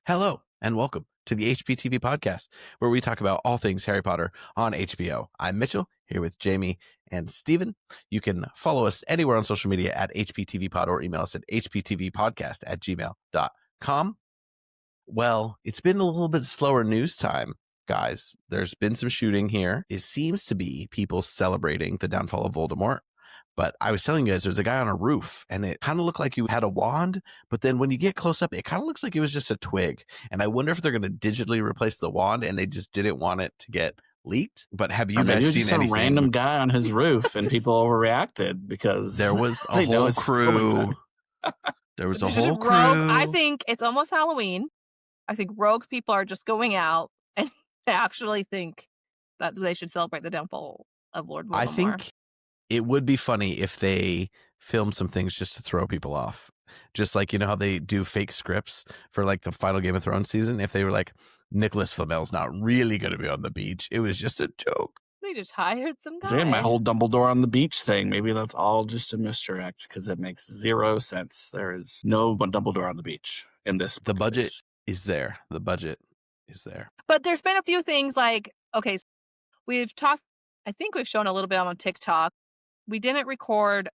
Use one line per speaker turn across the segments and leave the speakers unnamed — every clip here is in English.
Hello, and welcome to the HPTV Podcast, where we talk about all things Harry Potter on HBO. I'm Mitchell, here with Jamie and Steven. You can follow us anywhere on social media at HPTVPod or email us at hptvpodcast@gmail.com. Well, it's been a little bit slower news time, guys. There's been some shooting here. It seems to be people celebrating the downfall of Voldemort. But I was telling you guys, there's a guy on a roof, and it kind of looked like he had a wand. But then when you get close up, it kind of looks like it was just a twig. And I wonder if they're going to digitally replace the wand, and they just didn't want it to get leaked. But have you guys seen
some
anything?
Random guy on his roof, and people overreacted because
There was a whole crew. There was a whole crew.
I think it's almost Halloween. I think rogue people are just going out and actually think that they should celebrate the downfall of Lord Voldemort.
I think it would be funny if they filmed some things just to throw people off. Just like, you know how they do fake scripts for like the final Game of Thrones season? If they were like, Nicholas Flamel's not really going to be on the beach. It was just a joke.
They just hired some guy.
See, my whole Dumbledore on the beach thing, maybe that's all just a misdirect because it makes zero sense. There is no Dumbledore on the beach in this.
The budget is there. The budget is there.
But there's been a few things like, okay, so we've talked, I think we've shown a little bit on TikTok. We didn't record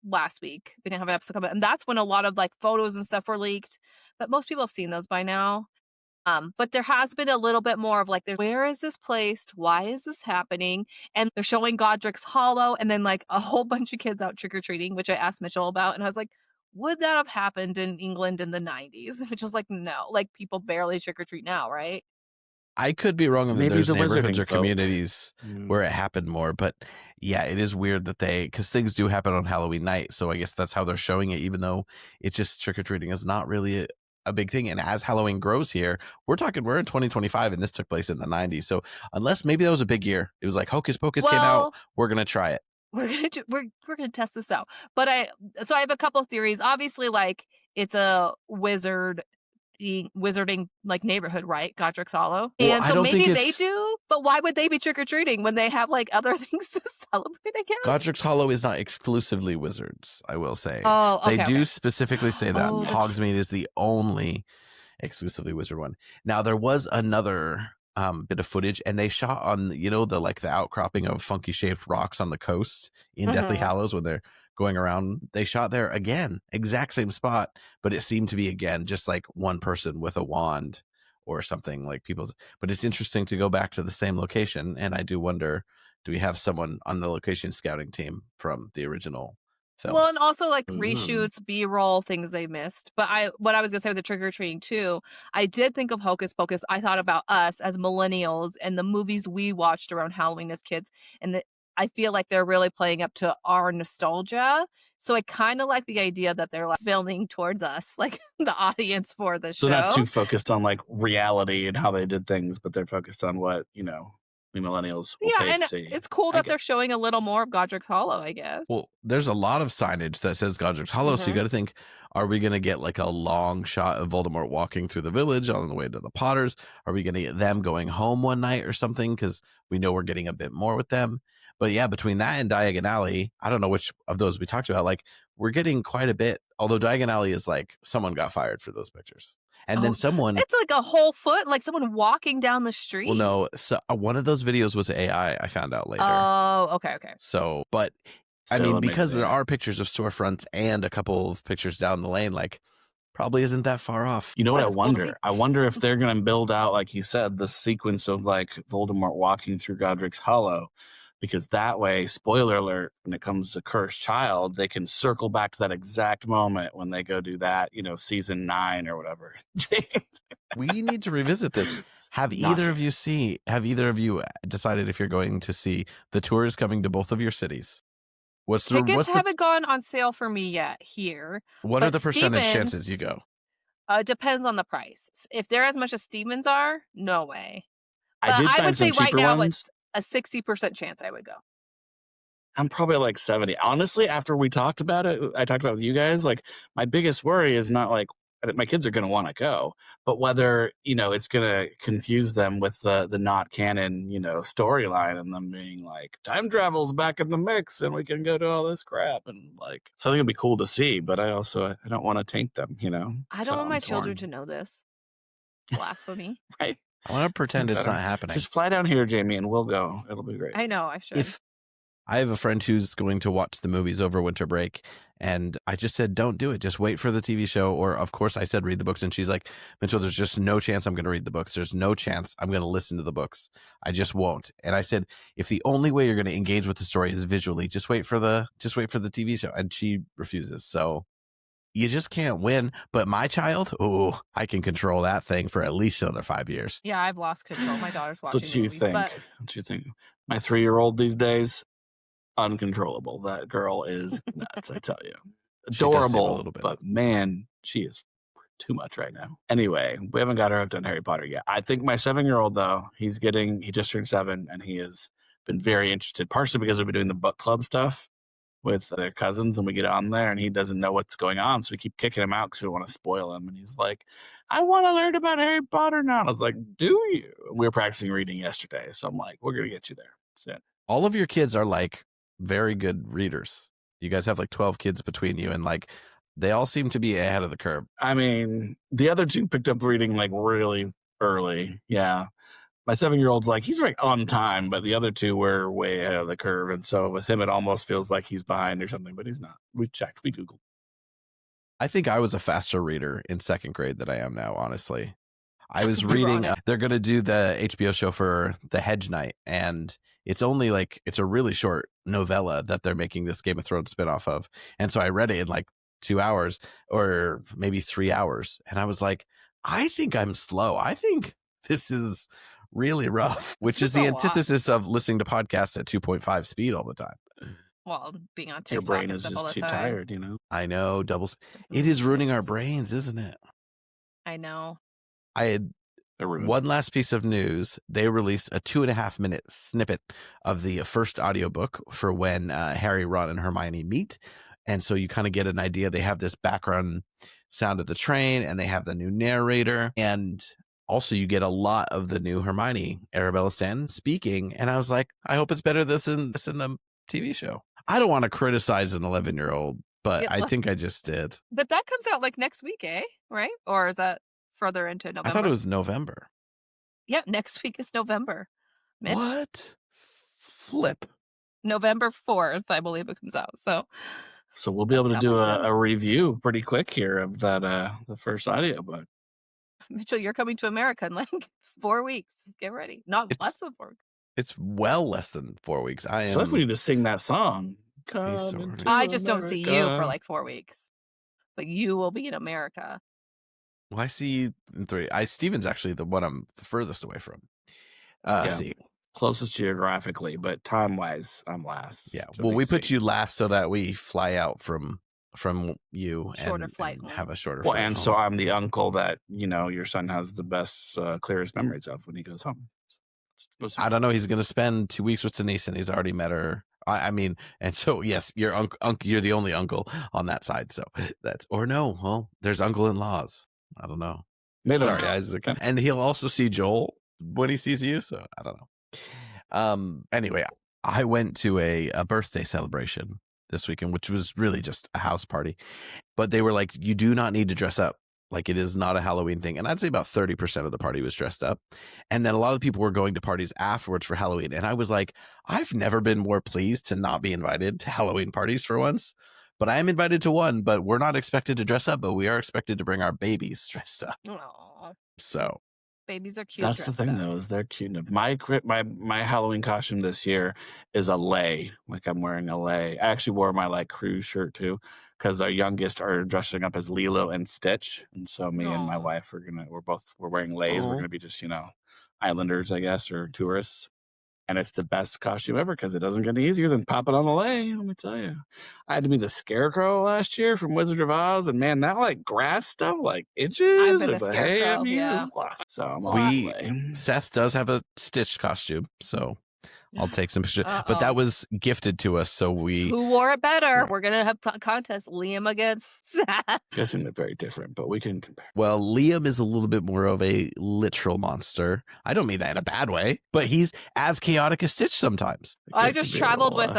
last week. We didn't have an episode coming, and that's when a lot of like photos and stuff were leaked. But most people have seen those by now. But there has been a little bit more of like, where is this placed? Why is this happening? And they're showing Godric's Hollow, and then like a whole bunch of kids out trick-or-treating, which I asked Mitchell about, and I was like, would that have happened in England in the 90s? Which was like, no, like people barely trick-or-treat now, right?
I could be wrong.
Maybe
There's
the
neighborhoods or
wizarding folk.
communities where it happened more. But yeah, it is weird that because things do happen on Halloween night. So I guess that's how they're showing it, even though it's just trick-or-treating is not really a big thing. And as Halloween grows here, we're in 2025 and this took place in the 90s. So unless maybe that was a big year, it was like Hocus Pocus came out, we're going to try it.
We're gonna test this out. But I have a couple of theories. Obviously, like it's a wizarding like neighborhood, right? Godric's Hollow.
Well,
and so maybe they do, but why would they be trick-or-treating when they have like other things to celebrate, I guess?
Godric's Hollow is not exclusively wizards, I will say.
Oh, okay,
they do specifically say that
Oh,
Hogsmeade is the only exclusively wizard one. Now there was another bit of footage, and they shot on, you know, the outcropping of funky shaped rocks on the coast in Deathly Hallows when they're going around. They shot there again, exact same spot, but it seemed to be again just like one person with a wand or something, like people's. But it's interesting to go back to the same location, and I do wonder, do we have someone on the location scouting team from the original films?
Well, and also like reshoots, B-roll, things they missed. But what I was gonna say with the trick-or-treating too, I did think of Hocus Pocus. I thought about us as millennials and the movies we watched around Halloween as kids, and I feel like they're really playing up to our nostalgia. So I kind of like the idea that they're like filming towards us, like the audience for the show.
So not too focused on like reality and how they did things, but they're focused on what, you know, we millennials will pay
and
to see.
it's cool that they're showing a little more of Godric's Hollow, I guess.
Well, there's a lot of signage that says Godric's Hollow, so you got to think, are we going to get like a long shot of Voldemort walking through the village on the way to the Potters? Are we going to get them going home one night or something? Because we know we're getting a bit more with them. But yeah, between that and Diagon Alley, I don't know which of those we talked about. Like, we're getting quite a bit. Although Diagon Alley is like someone got fired for those pictures. And then someone...
It's like a whole foot, like someone walking down the street.
Well, no. So one of those videos was AI, I found out later.
Oh, okay.
So, but
Still
I mean, because
amazing.
there are pictures of storefronts and a couple of pictures down the lane, like probably isn't that far off.
You know what I
That's cool to see.
wonder? I wonder if they're going to build out, like you said, the sequence of like Voldemort walking through Godric's Hollow. Because that way, spoiler alert, when it comes to Cursed Child, they can circle back to that exact moment when they go do that, you know, season 9 or whatever.
We need to revisit this. Have either of you decided if you're going to see the tours coming to both of your cities?
Tickets haven't gone on sale for me yet here.
What are the percentage
Stevens,
chances you go?
Depends on the price. If they're as much as Stevens are, no way. But
I did find
would
some
say right
cheaper
now
ones.
it's a 60% chance I would go.
I'm probably like 70. Honestly, after we talked about it, I talked about it with you guys, like my biggest worry is not like my kids are going to want to go, but whether, you know, it's going to confuse them with the not canon, you know, storyline and them being like time travel's back in the mix and we can go do all this crap. And like, so I think it'd be cool to see, but I don't want to taint them, you know?
I don't want my children to know this. Blasphemy.
Right.
I want to pretend it's not happening.
Just fly down here, Jamie, and we'll go. It'll be great.
I know, I should.
If I have a friend who's going to watch the movies over winter break, and I just said, don't do it. Just wait for the TV show. Or, of course, I said, read the books. And she's like, Mitchell, there's just no chance I'm going to read the books. There's no chance I'm going to listen to the books. I just won't. And I said, if the only way you're going to engage with the story is visually, just wait for the TV show. And she refuses. So you just can't win. But my child, I can control that thing for at least another 5 years.
Yeah, I've lost control. My daughter's watching
What you
movies,
think?
but
What you think? My 3-year-old these days, uncontrollable. That girl is nuts, I tell you.
She does seem a
Adorable,
little bit.
but man, she is too much right now. Anyway, we haven't got her hooked on Harry Potter yet. I think my 7-year-old, though, he just turned 7, and he has been very interested, partially because we've been doing the book club stuff with their cousins, and we get on there, and he doesn't know what's going on, so we keep kicking him out because we want to spoil him. And he's like, I want to learn about Harry Potter now. And I was like, do you? We were practicing reading yesterday, so I'm like, we're going to get you there soon.
All of your kids are like very good readers. You guys have like 12 kids between you, and like they all seem to be ahead of the curve.
I mean, the other two picked up reading like really early. Yeah. My 7-year-old's like, he's right on time, but the other two were way ahead of the curve. And so with him, it almost feels like he's behind or something, but he's not. We've checked. We Googled.
I think I was a faster reader in 2nd grade than I am now, honestly. I was reading, they're going to do the HBO show for The Hedge Knight, and it's only like, it's a really short novella that they're making this Game of Thrones spinoff of. And so I read it in like 2 hours or maybe 3 hours. And I was like, I think I'm slow. I think this is really rough, which is the antithesis of listening to podcasts at 2.5 speed all the time.
Well, being on TikTok,
your brain is just too tired, you know?
I know, it is ruining our brains, isn't it?
I know.
I had one last piece of news. They released a 2.5-minute snippet of the first audiobook for when Harry, Ron, and Hermione meet. And so you kind of get an idea. They have this background sound of the train, and they have the new narrator. And also you get a lot of the new Hermione, Arabella Stanton, speaking. And I was like, I hope it's better than this in the TV show. I don't want to criticize an 11-year-old, but I think I just did.
But that comes out like next week, eh? Right? Or is that further into November?
I thought it was November.
Yeah, next week is November. Mitch?
What? Flip.
November 4th, I believe it comes out. So
we'll be able to do a review pretty quick here of that the first audiobook.
Mitchell, you're coming to America in like 4 weeks. Get ready. Not less than 4 weeks.
It's well less than 4 weeks.
I feel like we need to sing that song.
I just don't see you for like 4 weeks. But you will be in America.
Well, I see you in 3. Steven's actually the one I'm the furthest away from. See.
Closest geographically, but time-wise, I'm last.
Yeah. Well, we put you last so that we fly out from you
shorter flight
and have a shorter
flight.
Well,
and home. So I'm the uncle that, your son has the best, clearest memories of when he goes home.
I don't know. He's going to spend 2 weeks with Denise, and he's already met her. I mean, and so yes, you're you're the only uncle on that side. So that's well, there's uncle-in-laws. I don't know. Sorry, Isaac. And he'll also see Joel when he sees you. So I don't know. Anyway, I went to a birthday celebration this weekend, which was really just a house party. But they were like, you do not need to dress up. Like, it is not a Halloween thing. And I'd say about 30% of the party was dressed up. And then a lot of people were going to parties afterwards for Halloween. And I was like, I've never been more pleased to not be invited to Halloween parties for once. But I am invited to one, but we're not expected to dress up, but we are expected to bring our babies dressed up.
Aww.
So
babies are cute.
That's the thing, though, is they're cute. My Halloween costume this year is a lei. Like, I'm wearing a lei. I actually wore my like cruise shirt too, because our youngest are dressing up as Lilo and Stitch, and so me and my wife we're wearing leis. We're gonna be just islanders, I guess, or tourists. And it's the best costume ever because it doesn't get any easier than popping on a lei. Let me tell you. I had to be the Scarecrow last year from Wizard of Oz, and man, that like grass stuff like itches.
I've been a Scarecrow, yeah.
So I'm on
Seth does have a Stitch costume, so I'll take some pictures. But that was gifted to us, so who
wore it better? We're gonna have a contest. Liam against Seth.
Guessing they're very different, but we can compare.
Well, Liam is a little bit more of a literal monster. I don't mean that in a bad way, but he's as chaotic as Stitch sometimes.
I just traveled with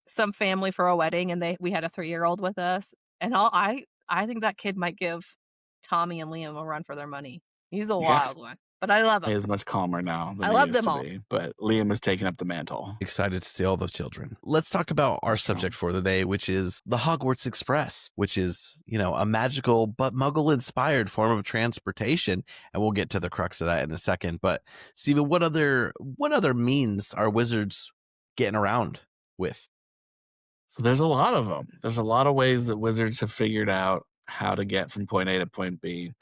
some family for a wedding, and we had a 3-year-old with us, and I think that kid might give Tommy and Liam a run for their money. He's a
Yeah.
wild one, but I love
He
him.
is much calmer now than
I
he
love
used
them
to
all.
be, but Liam is taking up the mantle.
Excited to see all those children. Let's talk about our subject for the day, which is the Hogwarts Express, which is, a magical but muggle-inspired form of transportation. And we'll get to the crux of that in a second. But Steven, what other means are wizards getting around with?
So there's a lot of them. There's a lot of ways that wizards have figured out how to get from point A to point B.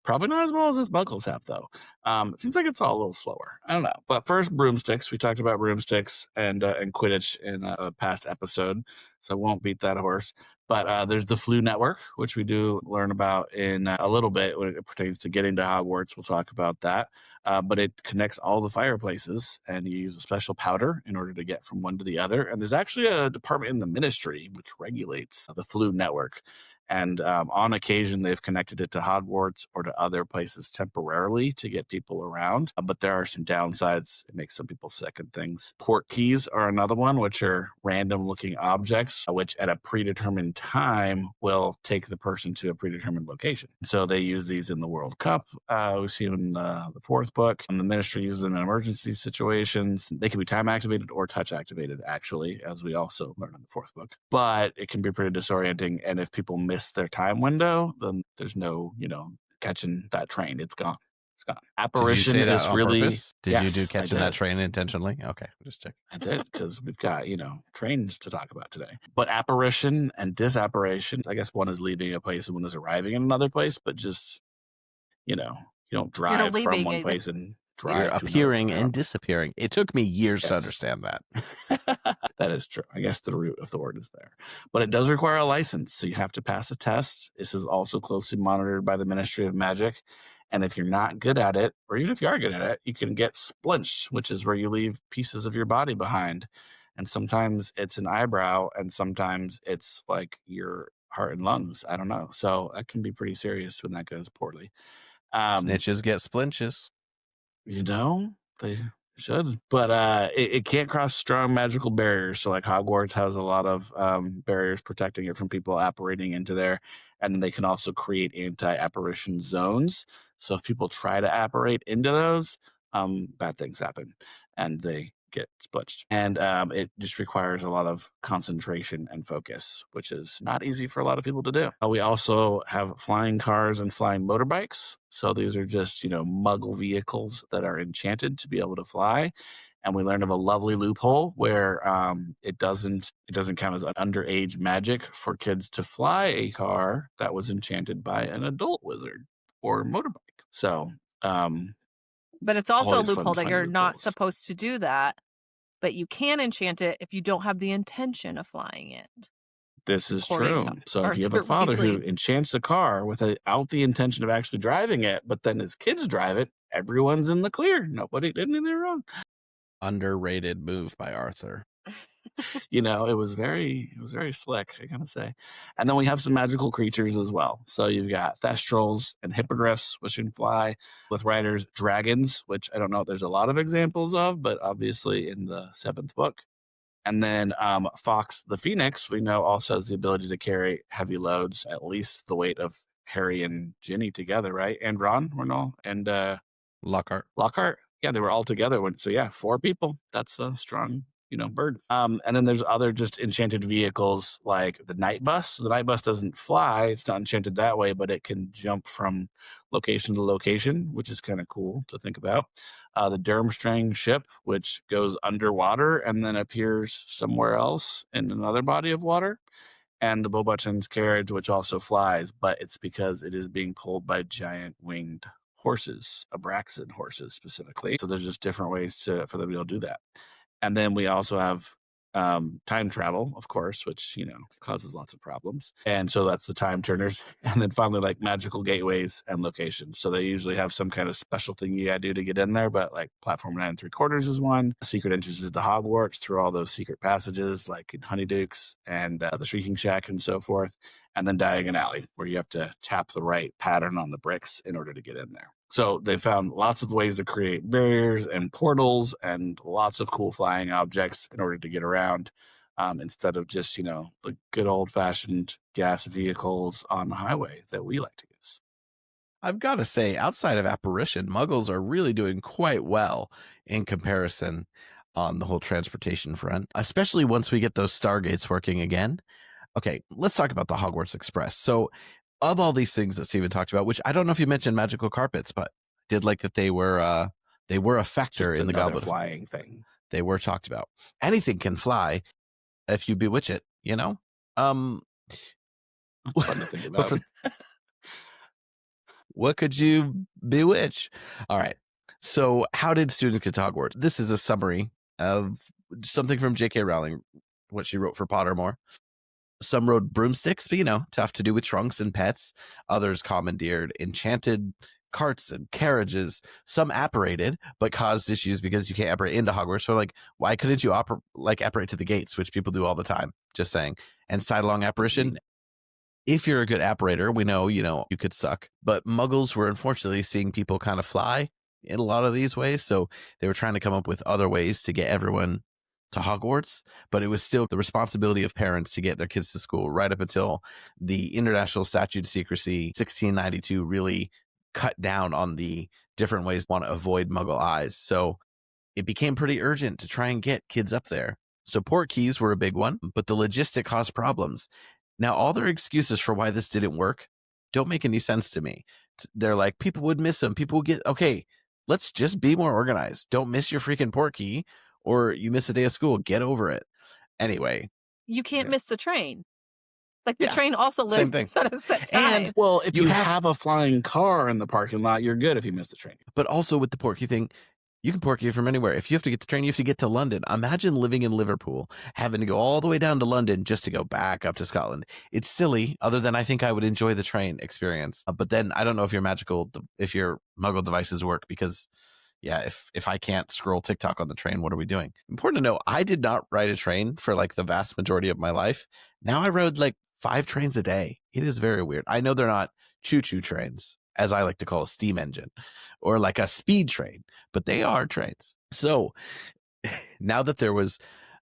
Probably not as well as us muggles have, though. It seems like it's all a little slower. I don't know. But first, broomsticks. We talked about broomsticks and Quidditch in a past episode, so I won't beat that horse. But there's the Floo Network, which we do learn about in a little bit when it pertains to getting to Hogwarts. We'll talk about that. But it connects all the fireplaces, and you use a special powder in order to get from one to the other. And there's actually a department in the ministry which regulates the Floo Network. And on occasion, they've connected it to Hogwarts or to other places temporarily to get people around. But there are some downsides. It makes some people sick and things. Portkeys are another one, which are random looking objects, which at a predetermined time will take the person to a predetermined location. So they use these in the World Cup. We see them in the fourth book. And the ministry uses them in emergency situations. They can be time activated or touch activated, actually, as we also learn in the fourth book. But it can be pretty disorienting. And if people miss their time window, then there's no, catching that train. It's gone. It's gone. Apparition
Did you say that
is
on
really.
purpose? Did you do
Yes, I
catching that
did.
train intentionally? Okay, just check.
I did, because we've got, trains to talk about today. But apparition and disapparition, I guess one is leaving a place and one is arriving in another place, but just, you don't drive from
leaving
one
it.
place and drive
You're
to another.
appearing and disappearing. It took me years to
Yes.
understand that.
That is true. I guess the root of the word is there. But it does require a license, so you have to pass a test. This is also closely monitored by the Ministry of Magic. And if you're not good at it, or even if you are good at it, you can get splinched, which is where you leave pieces of your body behind. And sometimes it's an eyebrow, and sometimes it's like your heart and lungs. I don't know. So that can be pretty serious when that goes poorly.
Snitches get splinches.
They should. But it can't cross strong magical barriers. So like Hogwarts has a lot of barriers protecting it from people apparating into there. And they can also create anti-apparition zones. So if people try to apparate into those, bad things happen and they get splitched. And it just requires a lot of concentration and focus, which is not easy for a lot of people to do. We also have flying cars and flying motorbikes. So these are just, muggle vehicles that are enchanted to be able to fly. And we learned of a lovely loophole where it doesn't count as underage magic for kids to fly a car that was enchanted by an adult wizard or motorbike. So
but it's also a
always fun
loophole that
finding
you're not
loopholes.
supposed to do that, but you can enchant it if you don't have the intention of flying it.
This is
According
true.
to
So if you have a
Arthur
father who
Weasley.
enchants a car without the intention of actually driving it, but then his kids drive it, everyone's in the clear. Nobody did anything wrong.
Underrated move by Arthur.
It was very slick, I gotta say. And then we have some magical creatures as well. So you've got thestrals and hippogriffs, which can fly. With riders, dragons, which I don't know if there's a lot of examples of, but obviously in the seventh book. And then Fox the Phoenix, we know, also has the ability to carry heavy loads, at least the weight of Harry and Ginny together, right? And Ron, and
Lockhart.
Yeah, they were all together. So yeah, 4 people. That's a strong, bird. And then there's other just enchanted vehicles like the night bus. The night bus doesn't fly. It's not enchanted that way, but it can jump from location to location, which is kind of cool to think about. The Durmstrang ship, which goes underwater and then appears somewhere else in another body of water. And the Beauxbaton's carriage, which also flies, but it's because it is being pulled by giant winged horses, Abraxan horses specifically. So there's just different ways for them to be able to do that. And then we also have time travel, of course, which, causes lots of problems. And so that's the time turners. And then finally, like magical gateways and locations. So they usually have some kind of special thing you got to do to get in there. But like platform 9 3/4 is one. Secret entrances to Hogwarts through all those secret passages, like in Honeydukes and the Shrieking Shack and so forth. And then Diagon Alley, where you have to tap the right pattern on the bricks in order to get in there. So they found lots of ways to create barriers and portals and lots of cool flying objects in order to get around, instead of just, the good old-fashioned gas vehicles on the highway that we like to use.
I've got to say, outside of apparition, muggles are really doing quite well in comparison on the whole transportation front, especially once we get those stargates working again. Okay, let's talk about the Hogwarts Express. So, of all these things that Steven talked about, which I don't know if you mentioned magical carpets, but I did like that they were a factor
Just
in the
another
Goblet.
flying thing.
They were talked about. Anything can fly if you bewitch it, you know?
That's fun to think about.
What could you bewitch? All right. So, how did students get to Hogwarts? This is a summary of something from J.K. Rowling, what she wrote for Pottermore. Some rode broomsticks, but tough to do with trunks and pets. Others commandeered enchanted carts and carriages. Some apparated, but caused issues because you can't apparate into Hogwarts. So, why couldn't you apparate to the gates, which people do all the time? Just saying. And sidelong apparition. If you're a good apparator, we know, you could suck. But muggles were unfortunately seeing people kind of fly in a lot of these ways. So they were trying to come up with other ways to get everyone to Hogwarts. But it was still the responsibility of parents to get their kids to school right up until the International Statute of Secrecy 1692 really cut down on the different ways to want to avoid muggle eyes. So it became pretty urgent to try and get kids up there. So Portkeys were a big one, but the logistic caused problems. Now, all their excuses for why this didn't work don't make any sense to me. They're like, people would miss them. People would get, okay, let's just be more organized. Don't miss your freaking Portkey, or you miss a day of school. Get over it. Anyway.
You can't miss the train. The train also lives at a set time.
And, if you have a flying car in the parking lot, you're good if you miss the train.
But also with the Portkey thing, you can Portkey from anywhere. If you have to get the train, you have to get to London. Imagine living in Liverpool, having to go all the way down to London just to go back up to Scotland. It's silly, other than I think I would enjoy the train experience. But then I don't know if your muggle devices work, because, if I can't scroll TikTok on the train, what are we doing? Important to know, I did not ride a train for the vast majority of my life. Now I rode 5 trains a day. It is very weird. I know they're not choo-choo trains, as I like to call a steam engine, or a speed train, but they are trains. So now that there was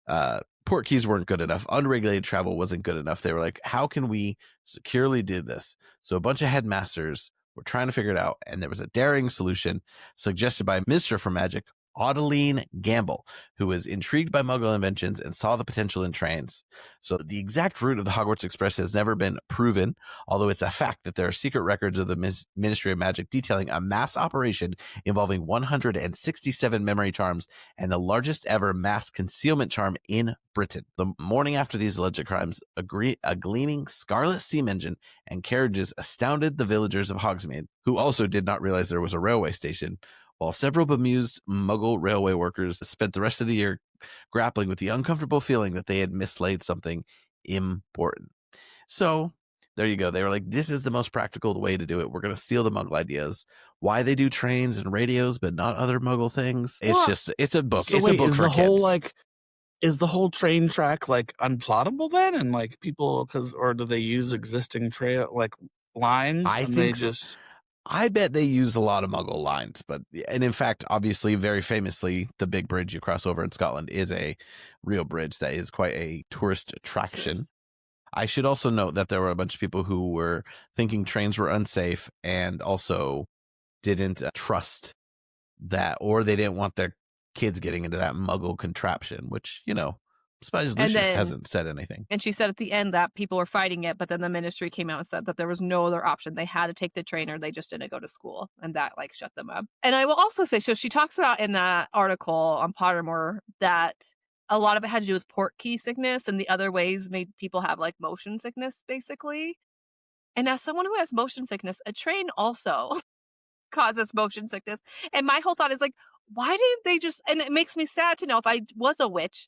Portkeys weren't good enough, unregulated travel wasn't good enough, they were like, how can we securely do this? So a bunch of headmasters were trying to figure it out, and there was a daring solution suggested by Minister for Magic, Audeline Gamble, who was intrigued by Muggle inventions and saw the potential in trains. So the exact route of the Hogwarts Express has never been proven, although it's a fact that there are secret records of the Ministry of Magic detailing a mass operation involving 167 memory charms and the largest ever mass concealment charm in Britain. The morning after these alleged crimes, a gleaming scarlet steam engine and carriages astounded the villagers of Hogsmeade, who also did not realize there was a railway station, while several bemused Muggle railway workers spent the rest of the year grappling with the uncomfortable feeling that they had mislaid something important. So there you go. They were like, this is the most practical way to do it. We're going to steal the Muggle ideas. Why they do trains and radios, but not other Muggle things. It's a book.
So
it's a book for kids.
Is the whole train track unplottable then? And people, or do they use existing lines?
I bet they use a lot of Muggle lines, and in fact, obviously, very famously, the big bridge you cross over in Scotland is a real bridge that is quite a tourist attraction. Yes. I should also note that there were a bunch of people who were thinking trains were unsafe and also didn't trust that, or they didn't want their kids getting into that Muggle contraption, which, Spies Lucius hasn't said anything.
And she said at the end that people were fighting it, but then the ministry came out and said that there was no other option. They had to take the train or they just didn't go to school. And that shut them up. And I will also say, so she talks about in that article on Pottermore that a lot of it had to do with Portkey sickness, and the other ways made people have motion sickness, basically. And as someone who has motion sickness, a train also causes motion sickness. And my whole thought is why didn't they just, and it makes me sad to know, if I was a witch,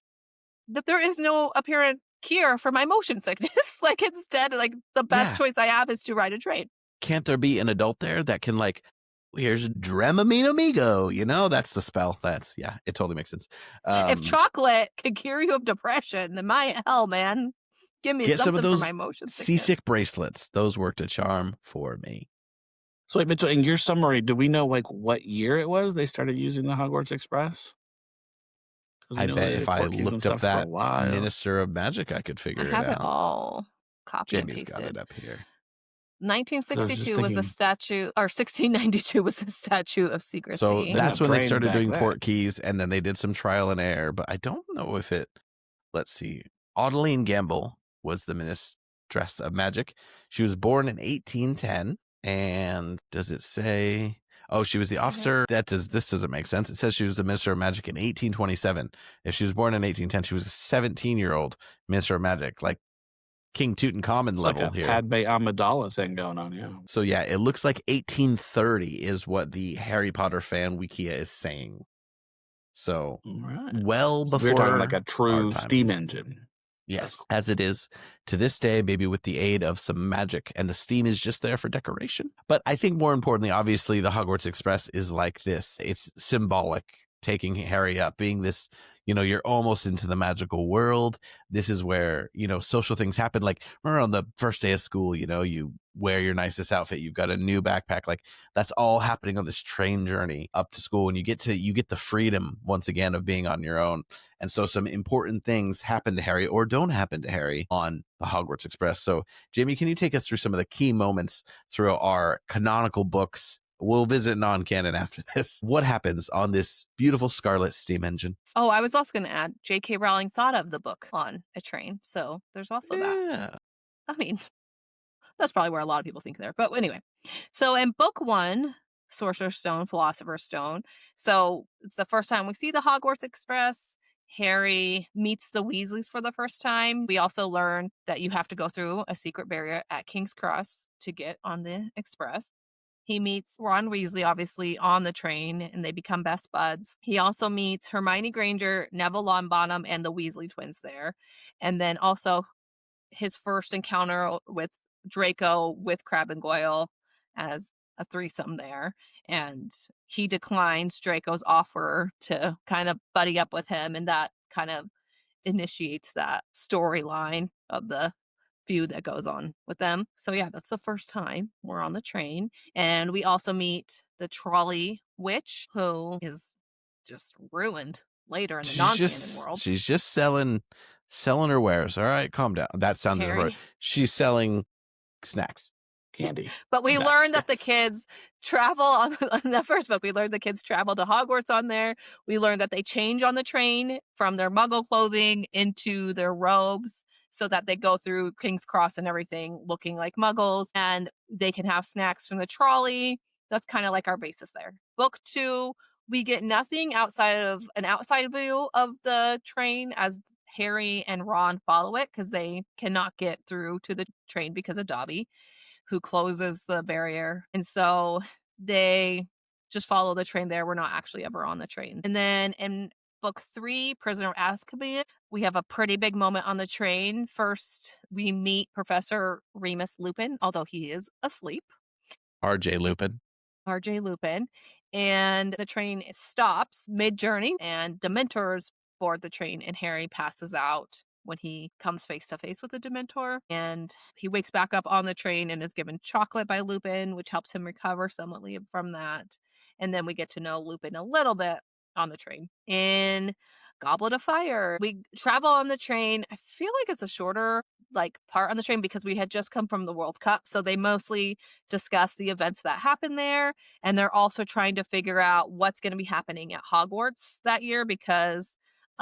that there is no apparent cure for my motion sickness. Instead, the best choice I have is to ride a train.
Can't there be an adult there that can here's Dramamine Amigo, that's the spell. It totally makes sense.
If chocolate can cure you of depression, then my hell, man, give me something some of those for my motion sickness.
Seasick bracelets. Those worked a charm for me.
So wait, Mitchell, in your summary, do we know what year it was they started using the Hogwarts Express?
I bet if I looked up that Minister of Magic, I could figure it out.
I have it all copied and
Jamie's
pasted.
got it up here.
1962 was the statute, or 1692 was the statute of secrecy.
So that's when they started doing
then.
Portkeys, and then they did some trial and error. But I don't know if it. Let's see. Adeline Gamble was the Ministress of Magic. She was born in 1810. And does it say? Oh, she was the officer. This doesn't make sense. It says she was the Minister of Magic in 1827. If she was born in 1810, she was a 17-year-old Minister of Magic, like King Tutankhamun level
like a
here.
Padme Amidala thing going on, yeah.
So yeah, it looks like 1830 is what the Harry Potter fan Wikia is saying. So well before
we're talking like a true steam engine.
Yes, cool. As it is to this day, maybe with the aid of some magic, and the steam is just there for decoration. But I think more importantly, obviously, the Hogwarts Express is like this. It's symbolic, taking Harry up, being this, you're almost into the magical world. This is where, social things happen. Like, remember on the first day of school, you wear your nicest outfit, you've got a new backpack. Like, that's all happening on this train journey up to school. And you get the freedom once again of being on your own. And so some important things happen to Harry or don't happen to Harry on the Hogwarts Express. So Jamie, can you take us through some of the key moments through our canonical books? We'll visit non-canon after this. What happens on this beautiful Scarlet steam engine?
Oh, I was also going to add, J.K. Rowling thought of the book on a train. So there's also that. I mean, that's probably where a lot of people think there. But anyway, so in book 1, Sorcerer's Stone, Philosopher's Stone. So it's the first time we see the Hogwarts Express. Harry meets the Weasleys for the first time. We also learn that you have to go through a secret barrier at King's Cross to get on the Express. He meets Ron Weasley, obviously, on the train, and they become best buds. He also meets Hermione Granger, Neville Longbottom, and the Weasley twins there. And then also his first encounter with Draco with Crabbe and Goyle as a threesome there. And he declines Draco's offer to kind of buddy up with him, and that kind of initiates that storyline of the feud that goes on with them. So yeah, that's the first time we're on the train. And we also meet the trolley witch, who is just ruined later in the non-canon world.
She's just selling her wares. All right, calm down. That sounds right. She's selling snacks.
Candy.
But we learned that the kids travel on the first book. We learned the kids travel to Hogwarts on there. We learned that they change on the train from their muggle clothing into their robes, so that they go through King's Cross and everything looking like muggles, and they can have snacks from the trolley. That's kind of like our basis there. Book 2, we get nothing outside of an outside view of the train as Harry and Ron follow it, because they cannot get through to the train because of Dobby, who closes the barrier. And so they just follow the train there. We're not actually ever on the train. And then in book 3, Prisoner of Azkaban, we have a pretty big moment on the train. First, we meet Professor Remus Lupin, although he is asleep.
R.J. Lupin.
And the train stops mid-journey, and Dementors board the train, and Harry passes out when he comes face to face with a Dementor. And he wakes back up on the train and is given chocolate by Lupin, which helps him recover somewhat from that. And then we get to know Lupin a little bit on the train. In Goblet of Fire, we travel on the train. I feel like it's a shorter part on the train because we had just come from the World Cup, so they mostly discuss the events that happened there, and they're also trying to figure out what's going to be happening at Hogwarts that year, because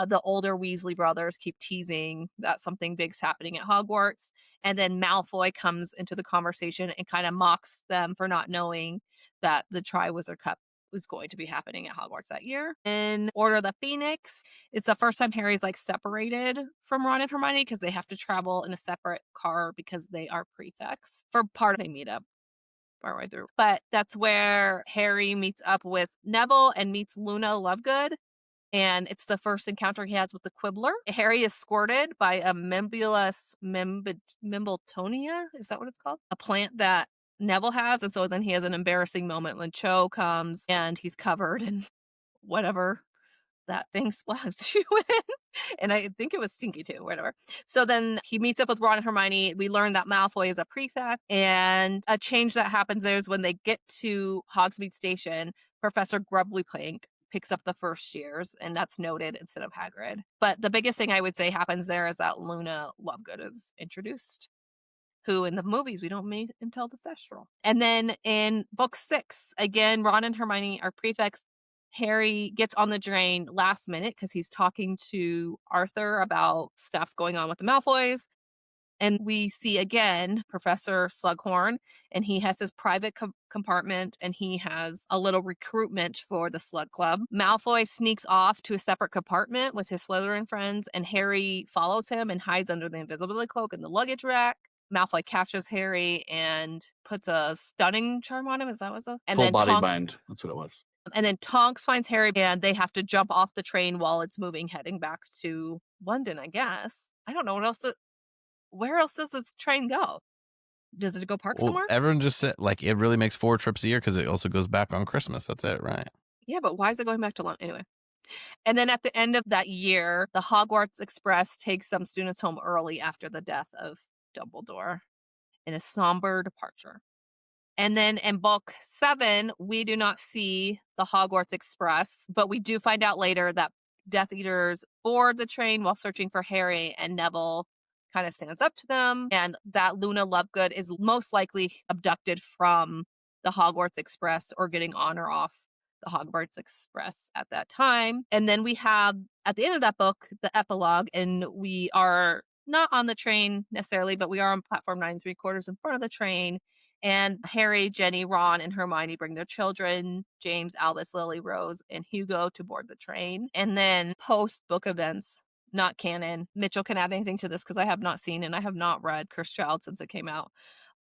the older Weasley brothers keep teasing that something big's happening at Hogwarts. And then Malfoy comes into the conversation and kind of mocks them for not knowing that the Triwizard Cup was going to be happening at Hogwarts that year. In Order of the Phoenix, it's the first time Harry's separated from Ron and Hermione, because they have to travel in a separate car because they are prefects. For part of they meet up partway through. But that's where Harry meets up with Neville and meets Luna Lovegood. And it's the first encounter he has with the Quibbler. Harry is squirted by a Mimbulus Mimbletonia. Is that what it's called? A plant that Neville has. And so then he has an embarrassing moment when Cho comes and he's covered in whatever that thing splashed you in. And I think it was stinky too, whatever. So then he meets up with Ron and Hermione. We learn that Malfoy is a prefect. And a change that happens there is when they get to Hogsmeade Station, Professor Grubbly Plank picks up the first years, and that's noted instead of Hagrid. But the biggest thing I would say happens there is that Luna Lovegood is introduced. who in the movies we don't meet until the festival. And then in book 6, again, Ron and Hermione are prefects. Harry gets on the train last minute because he's talking to Arthur about stuff going on with the Malfoys. And we see again Professor Slughorn, and he has his private compartment, and he has a little recruitment for the Slug Club. Malfoy sneaks off to a separate compartment with his Slytherin friends, and Harry follows him and hides under the invisibility cloak in the luggage rack. Malfoy captures Harry and puts a stunning charm on him. Is that what it was? And
Full
then
body
Tonks,
bind. That's what it was.
And then Tonks finds Harry, and they have to jump off the train while it's moving, heading back to London, I guess. I don't know what else. Where else does this train go? Does it go park somewhere?
Everyone just said, like, it really makes 4 trips a year because it also goes back on Christmas. That's it, right?
Yeah, but why is it going back to London? Anyway. And then at the end of that year, the Hogwarts Express takes some students home early after the death of Dumbledore in a somber departure. And then in book 7, we do not see the Hogwarts Express, but we do find out later that Death Eaters board the train while searching for Harry, and Neville kind of stands up to them, and that Luna Lovegood is most likely abducted from the Hogwarts Express or getting on or off the Hogwarts Express at that time. And then we have, at the end of that book, the epilogue, and we are not on the train necessarily, but we are on platform 9 3/4 in front of the train. And Harry, Jenny, Ron, and Hermione bring their children, James, Albus, Lily, Rose, and Hugo, to board the train. And then post-book events, not canon. Mitchell can add anything to this because I have not seen and I have not read Cursed Child since it came out.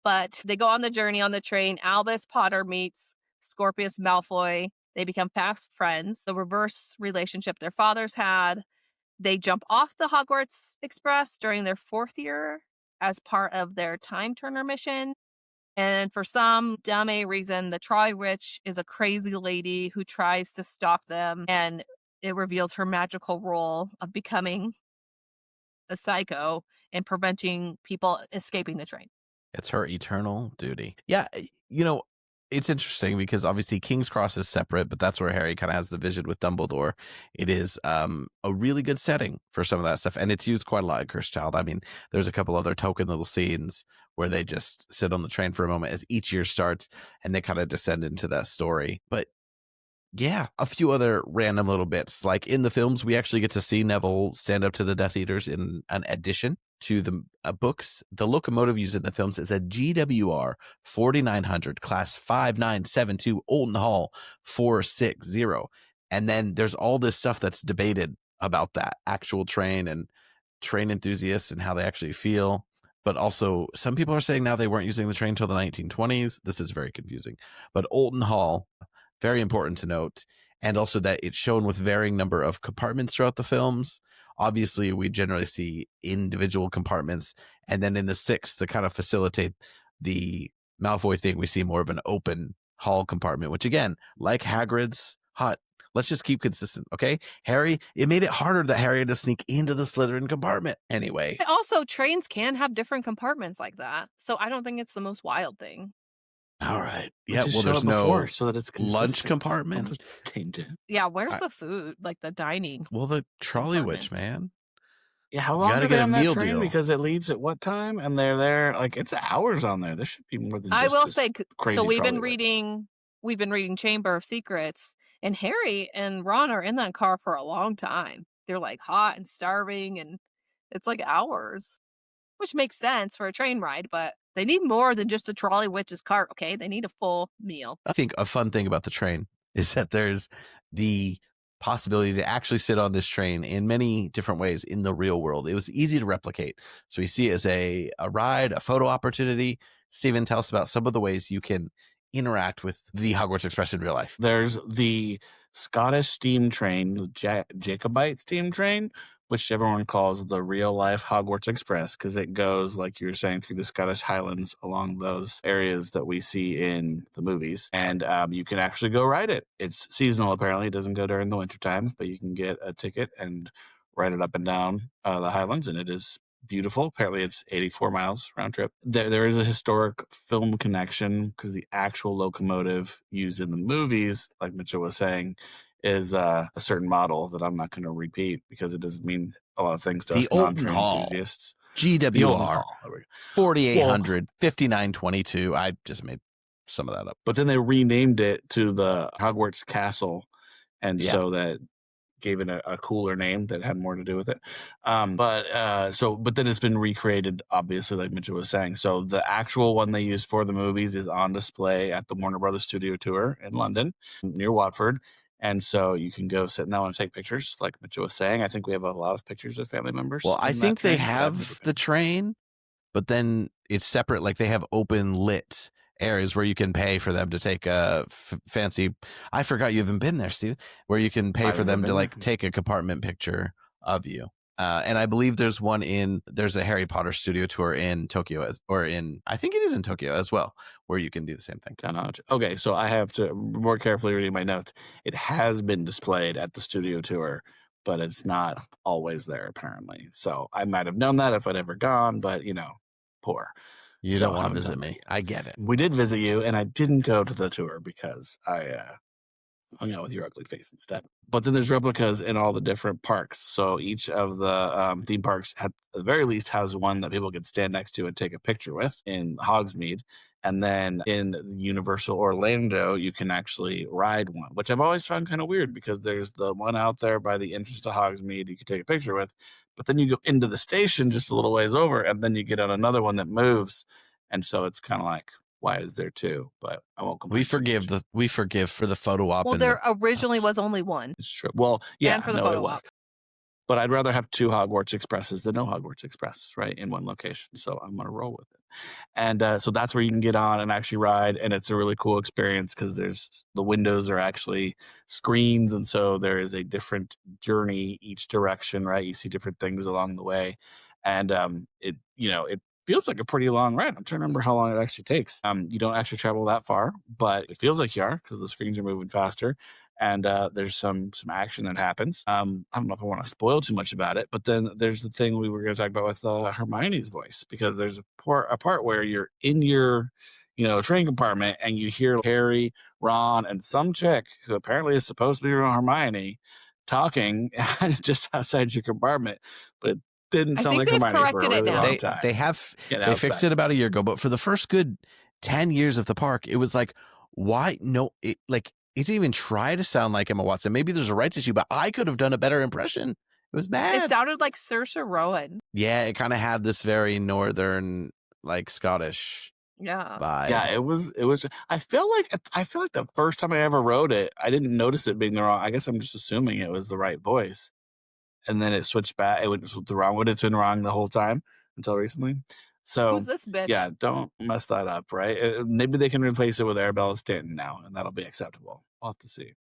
But they go on the journey on the train. Albus Potter meets Scorpius Malfoy. They become fast friends. The reverse relationship their fathers had. They jump off the Hogwarts Express during their 4th year as part of their Time Turner mission. And for some dumb reason, the Trolley Witch is a crazy lady who tries to stop them, and it reveals her magical role of becoming a psycho and preventing people escaping the train.
It's her eternal duty. Yeah, you know, it's interesting because obviously King's Cross is separate, but that's where Harry kind of has the vision with Dumbledore. It is a really good setting for some of that stuff, and it's used quite a lot in Cursed Child. I mean, there's a couple other token little scenes where they just sit on the train for a moment as each year starts, and they kind of descend into that story. But yeah, a few other random little bits. Like in the films, we actually get to see Neville stand up to the Death Eaters in an addition to the books. The locomotive used in the films is a GWR 4900 class 5972 Olton Hall 460. And then there's all this stuff that's debated about that actual train and train enthusiasts and how they actually feel. But also, some people are saying now they weren't using the train until the 1920s. This is very confusing. But Olton Hall, very important to note, and also that it's shown with varying number of compartments throughout the films. Obviously, we generally see individual compartments, and then in the 6th, to kind of facilitate the Malfoy thing, we see more of an open hall compartment, which again, like Hagrid's hut, let's just keep consistent, okay? Harry, it made it harder that Harry had to sneak into the Slytherin compartment. Anyway.
Also, trains can have different compartments like that, so I don't think it's the most wild thing.
All right. Yeah, well, there's no
so that it's
lunch compartment.
Just change it.
Yeah, where's the food? Like the dining?
Well, the Trolley Witch, man.
Yeah, how long
gotta
are they
get a
on that
meal
train?
deal.
Because it leaves at what time? And they're there, like, it's hours on there. There should be more than just
I will
this
say,
crazy
so we've been
Trolley Witch.
reading Chamber of Secrets, and Harry and Ron are in that car for a long time. They're like hot and starving, and it's like hours, which makes sense for a train ride, but they need more than just the Trolley Witch's cart, okay? They need a full meal.
I think a fun thing about the train is that there's the possibility to actually sit on this train in many different ways in the real world. It was easy to replicate. So we see it as a ride, a photo opportunity. Stephen, tell us about some of the ways you can interact with the Hogwarts Express in real life.
There's the Scottish steam train, Jacobite steam train, which everyone calls the real life Hogwarts Express because it goes, like you were saying, through the Scottish Highlands along those areas that we see in the movies. And you can actually go ride it. It's seasonal, apparently. It doesn't go during the wintertime, but you can get a ticket and ride it up and down the Highlands, and it is beautiful. Apparently, it's 84 miles round trip. There is a historic film connection because the actual locomotive used in the movies, like Mitchell was saying, is a certain model that I'm not going to repeat because it doesn't mean a lot of things to us non-train enthusiasts.
GWR,
Hall. There we go.
4800, 5922. I just made some of that up.
But then they renamed it to the Hogwarts Castle, and so that gave it a cooler name that had more to do with it. But then it's been recreated, obviously, like Mitchell was saying. So the actual one they used for the movies is on display at the Warner Brothers Studio Tour in London, near Watford. And so you can go sit in that one and take pictures, like Mitchell was saying. I think we have a lot of pictures of family members.
Well, I think they have the train, but then it's separate. Like they have open lit areas where you can pay for them to take a fancy. I forgot you haven't been there, Steve. Where you can pay for them to like take a compartment picture of you. And I believe there's a Harry Potter studio tour in Tokyo, I think it is in Tokyo as well, where you can do the same thing.
Okay, so I have to more carefully reading my notes. It has been displayed at the studio tour, but it's not always there apparently. So I might have known that if I'd ever gone, but poor.
You don't want to visit me. I get it.
We did visit you, and I didn't go to the tour because I hung out with your ugly face instead. But then there's replicas in all the different parks. So each of the theme parks, at the very least, has one that people can stand next to and take a picture with in Hogsmeade. And then in Universal Orlando, you can actually ride one, which I've always found kind of weird because there's the one out there by the entrance to Hogsmeade you can take a picture with. But then you go into the station just a little ways over, and then you get on another one that moves. And so it's kind of like, why is there two? But I won't complain.
We forgive for the photo op.
Well, there originally was only one.
It's true. Well, yeah,
and for the photo op.
But I'd rather have two Hogwarts Expresses than no Hogwarts Expresses, right, in one location. So I'm going to roll with it. And so that's where you can get on and actually ride. And it's a really cool experience because the windows are actually screens. And so there is a different journey each direction, right? You see different things along the way. And it feels like a pretty long ride. I'm trying to remember how long it actually takes. You don't actually travel that far, but it feels like you are because the screens are moving faster. And there's some action that happens. I don't know if I want to spoil too much about it, but then there's the thing we were going to talk about with Hermione's voice, because there's a part where you're in your train compartment and you hear Harry, Ron, and some chick who apparently is supposed to be Hermione talking just outside your compartment, but it didn't sound like Hermione for a really long time.
They fixed it about a year ago, but for the first good 10 years of the park, it was like, why? No, it didn't even try to sound like Emma Watson. Maybe there's a rights issue, but I could have done a better impression. It was bad.
It sounded like Saoirse Rowan.
Yeah, it kind of had this very northern, like Scottish vibe.
Yeah, it was. I feel like the first time I ever wrote it, I didn't notice it being the wrong. I guess I'm just assuming it was the right voice, and then it switched back. It was the wrong one. It's been wrong the whole time until recently. So
who's this bitch?
Yeah, don't mess that up, right? Maybe they can replace it with Arabella Stanton now, and that'll be acceptable. We'll have to see.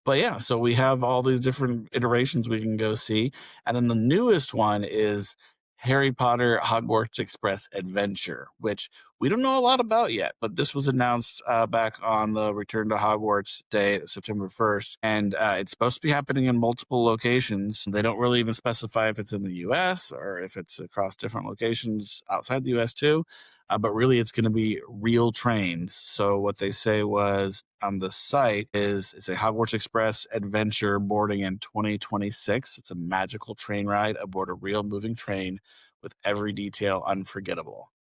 But yeah, so we have all these different iterations we can go see. And then the newest one is Harry Potter Hogwarts Express Adventure, which we don't know a lot about yet, but this was announced back on the Return to Hogwarts Day, September 1st, and it's supposed to be happening in multiple locations. They don't really even specify if it's in the U.S. or if it's across different locations outside the U.S. too, but really it's going to be real trains. So what they say was on the site is it's a Hogwarts Express Adventure boarding in 2026. It's a magical train ride aboard a real moving train with every detail unforgettable.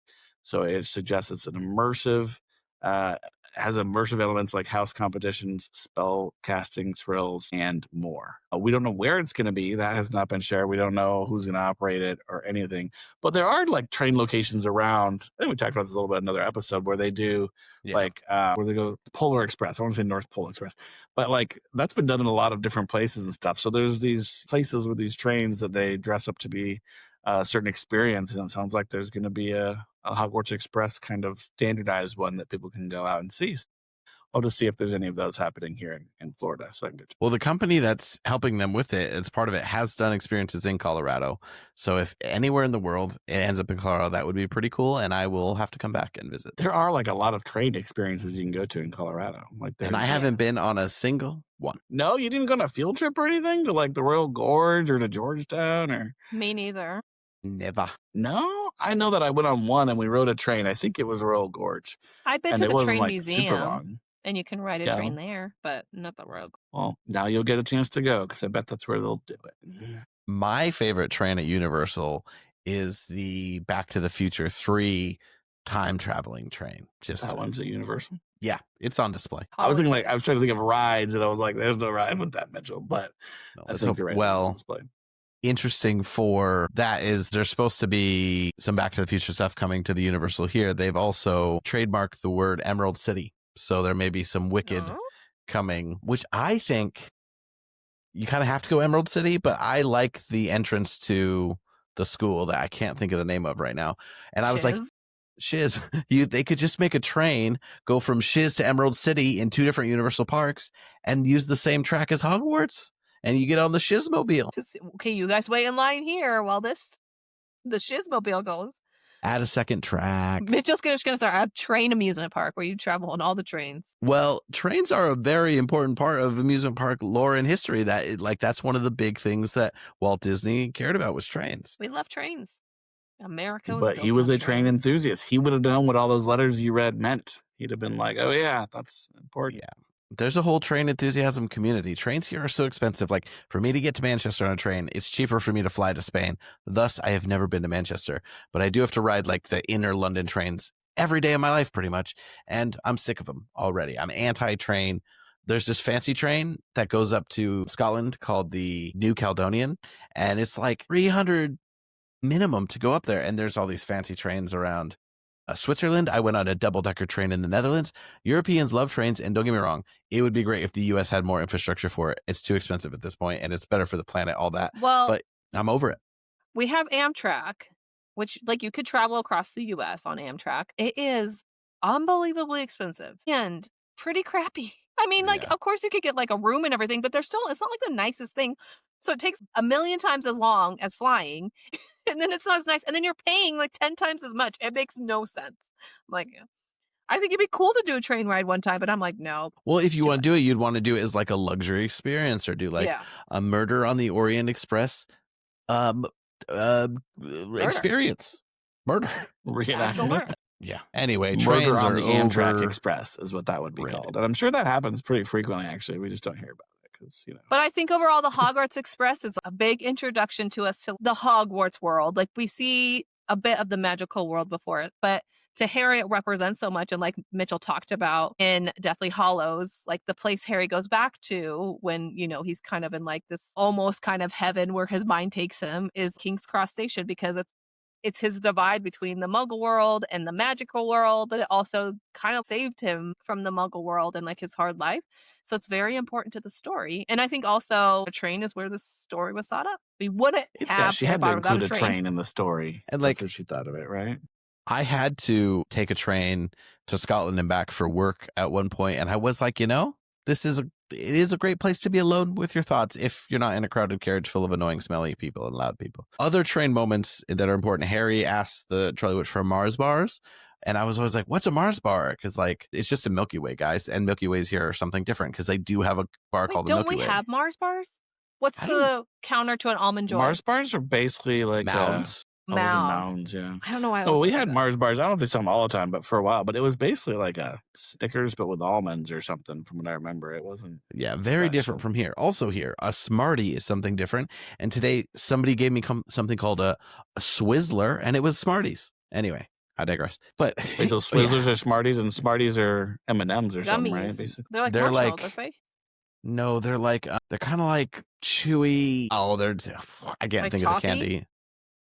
So it suggests it's an immersive, has immersive elements like house competitions, spell casting thrills, and more. We don't know where it's going to be. That has not been shared. We don't know who's going to operate it or anything. But there are like train locations around. I think we talked about this a little bit in another episode where they do where they go Polar Express. I want to say North Pole Express. But like that's been done in a lot of different places and stuff. So there's these places with these trains that they dress up to be a certain experience. And it sounds like there's going to be a Hogwarts Express kind of standardized one that people can go out and see. I'll just see if there's any of those happening here in Florida. So I can get
Well, the company that's helping them with it, as part of it, has done experiences in Colorado. So if anywhere in the world it ends up in Colorado, that would be pretty cool. And I will have to come back and visit.
There are like a lot of train experiences you can go to in Colorado.
And I haven't been on a single one.
No, you didn't go on a field trip or anything to like the Royal Gorge or to Georgetown or?
Me neither.
Never.
No, I know that I went on one and we rode a train. I think it was Royal Gorge.
I've been to the train museum,
super long.
And you can ride a train there, but not the Royal Gorge.
Well, now you'll get a chance to go because I bet that's where they'll do it.
My favorite train at Universal is the Back to the Future 3 time traveling train.
That one's at Universal.
Yeah, it's on display.
I was thinking I was trying to think of rides, and I was like, "There's no ride with that, Mitchell." But
No,
I think you're right. It's on display.
Interesting for that is there's supposed to be some Back to the Future stuff coming to the Universal here. They've also trademarked the word Emerald City. So there may be some Wicked coming, which I think you kind of have to go Emerald City, but I like the entrance to the school that I can't think of the name of right now. And I was like, Shiz, they could just make a train, go from Shiz to Emerald City in 2 different Universal parks and use the same track as Hogwarts. And you get on the Shizmobile.
Okay, you guys wait in line here while the Shizmobile goes.
Add a second track.
Mitchell's going to start a train amusement park where you travel on all the trains.
Well, trains are a very important part of amusement park lore and history. That's one of the big things that Walt Disney cared about was trains.
We love trains. America was
But he was a train enthusiast. He would have known what all those letters you read meant. He'd have been like, oh, yeah, that's important.
Yeah. There's a whole train enthusiasm community. Trains here are so expensive. Like, for me to get to Manchester on a train, it's cheaper for me to fly to Spain. Thus, I have never been to Manchester. But I do have to ride, like, the inner London trains every day of my life, pretty much. And I'm sick of them already. I'm anti-train. There's this fancy train that goes up to Scotland called the New Caledonian. And it's like 300 minimum to go up there. And there's all these fancy trains around Switzerland. I went on a double-decker train in the Netherlands. Europeans love trains, and don't get me wrong, it would be great if the U.S. had more infrastructure for it. It's too expensive at this point, and it's better for the planet, all that.
Well,
but I'm over it.
We have Amtrak, which, like, you could travel across the U.S. on Amtrak. It is unbelievably expensive and pretty crappy. I mean, of course you could get, like, a room and everything, but it's not, like, the nicest thing. So it takes a million times as long as flying. And then it's not as nice. And then you're paying like 10 times as much. It makes no sense. I'm like, I think it'd be cool to do a train ride one time, but I'm like, no.
Well, if you want to do it, you'd want to do it as like a luxury experience or do like a Murder on the Orient Express experience. Murder.
Reenactment.
Yeah. Anyway,
Murder on the Amtrak Express is what that would be called. And I'm sure that happens pretty frequently, actually. We just don't hear about it.
But I think overall, the Hogwarts Express is a big introduction to us to the Hogwarts world. Like, we see a bit of the magical world before it, but to Harry, it represents so much. And like Mitchell talked about in Deathly Hallows, like the place Harry goes back to when, he's kind of in like this almost kind of heaven where his mind takes him is King's Cross Station, because it's his divide between the Muggle world and the magical world, but it also kind of saved him from the Muggle world and like his hard life. So it's very important to the story. And I think also a train is where the story was thought up. We wouldn't have
she had to include a train in the story.
And like,
that's what she thought of it, right?
I had to take a train to Scotland and back for work at one point, and I was like, it is a great place to be alone with your thoughts if you're not in a crowded carriage full of annoying, smelly people and loud people. Other train moments that are important. Harry asked the Charlie Witch for Mars bars. And I was always like, what's a Mars bar? Because like, it's just a Milky Way, guys. And Milky Ways here are something different because they do have a bar called the Milky Way.
Don't we have Mars bars? What's the counter to an Almond Joy?
Mars bars are basically like
mounds.
Mounds, yeah.
I don't know why.
We had Mars bars. I don't know if they sell them all the time, but for a while. But it was basically like a Snickers, but with almonds or something. From what I remember, it wasn't.
Yeah, very different from here. Also, here a Smartie is something different. And today, somebody gave me something called a Swizzler, and it was Smarties. Anyway, I digress. But
wait, so Swizzlers are Smarties, and Smarties are M&Ms or something, right? Basically,
they're like aren't they?
No, they're like they're kind of like chewy. Oh, I can't think of the candy.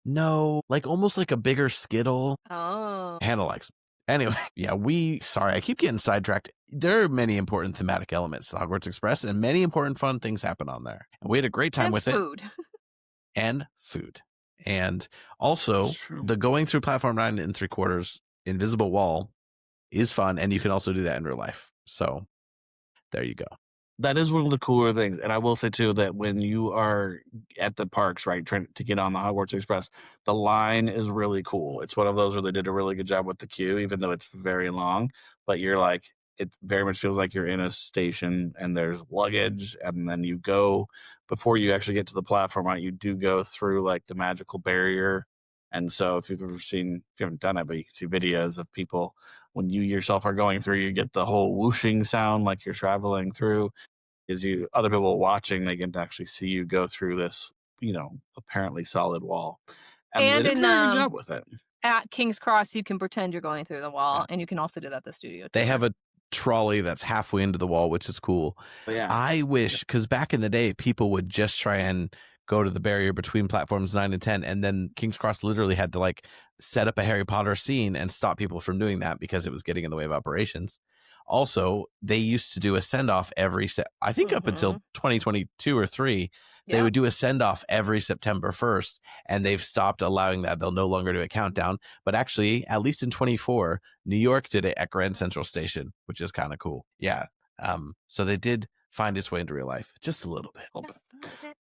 No, like almost like a bigger Skittle.
Oh.
Hannah likes them. Anyway, sorry, I keep getting sidetracked. There are many important thematic elements to Hogwarts Express, and many important fun things happen on there. And we had a great time with
food.
And food. And also, the going through platform 9 3/4 invisible wall is fun, and you can also do that in real life. So there you go.
That is one of the cooler things. And I will say, too, that when you are at the parks, right, trying to get on the Hogwarts Express, the line is really cool. It's one of those where they did a really good job with the queue, even though it's very long. But you're like, it very much feels like you're in a station and there's luggage. And then you go, before you actually get to the platform, right, you do go through like the magical barrier. And so if you haven't done it, but you can see videos of people when you yourself are going through, you get the whole whooshing sound like you're traveling through. Other people watching, they can actually see you go through this, apparently solid wall. And they did a very good job with it.
At King's Cross, you can pretend you're going through the wall, and you can also do that at the studio.
They have a trolley that's halfway into the wall, which is cool.
Yeah.
I wish, because back in the day, people would just try and go to the barrier between platforms 9 and 10, and then King's Cross literally had to like set up a Harry Potter scene and stop people from doing that because it was getting in the way of operations. Also, they used to do a send-off every I think up until 2022 or 3, they would do a send-off every September 1st, and they've stopped allowing that. They'll no longer do a countdown. But actually, at least in 24, New York did it at Grand Central Station, which is kind of cool. Yeah. So they did find its way into real life just a little bit.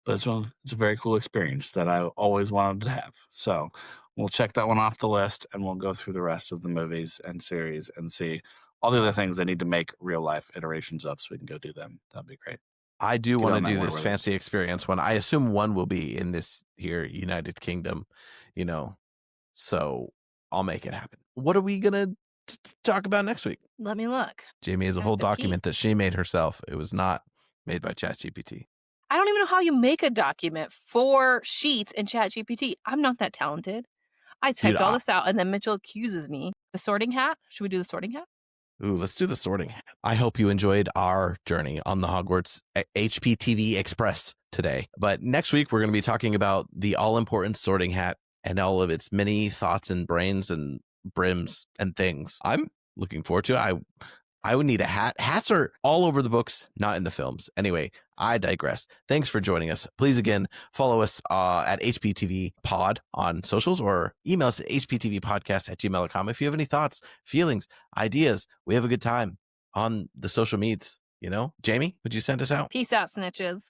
But it's a very cool experience that I always wanted to have. So we'll check that one off the list, and we'll go through the rest of the movies and series and see all the other things they need to make real life iterations of so we can go do them. That'd be great.
I do want to do this fancy experience one. I assume one will be in this here United Kingdom, so I'll make it happen. What are we going to talk about next week?
Let me look.
Jamie has a whole document that she made herself. It was not made by ChatGPT.
I don't even know how you make a document for sheets in ChatGPT. I'm not that talented. I typed all this out, and then Mitchell accuses me. The sorting hat? Should we do the sorting hat?
Ooh, let's do the sorting hat. I hope you enjoyed our journey on the Hogwarts HPTV Express today. But next week, we're going to be talking about the all-important sorting hat and all of its many thoughts and brains and brims and things. I'm looking forward to it. I would need a hat. Hats are all over the books, not in the films. Anyway, I digress. Thanks for joining us. Please, again, follow us at HPTV Pod on socials or email us at HPTVPodcast@gmail.com. If you have any thoughts, feelings, ideas, we have a good time on the social medias. Jamie, would you send us out?
Peace out, snitches.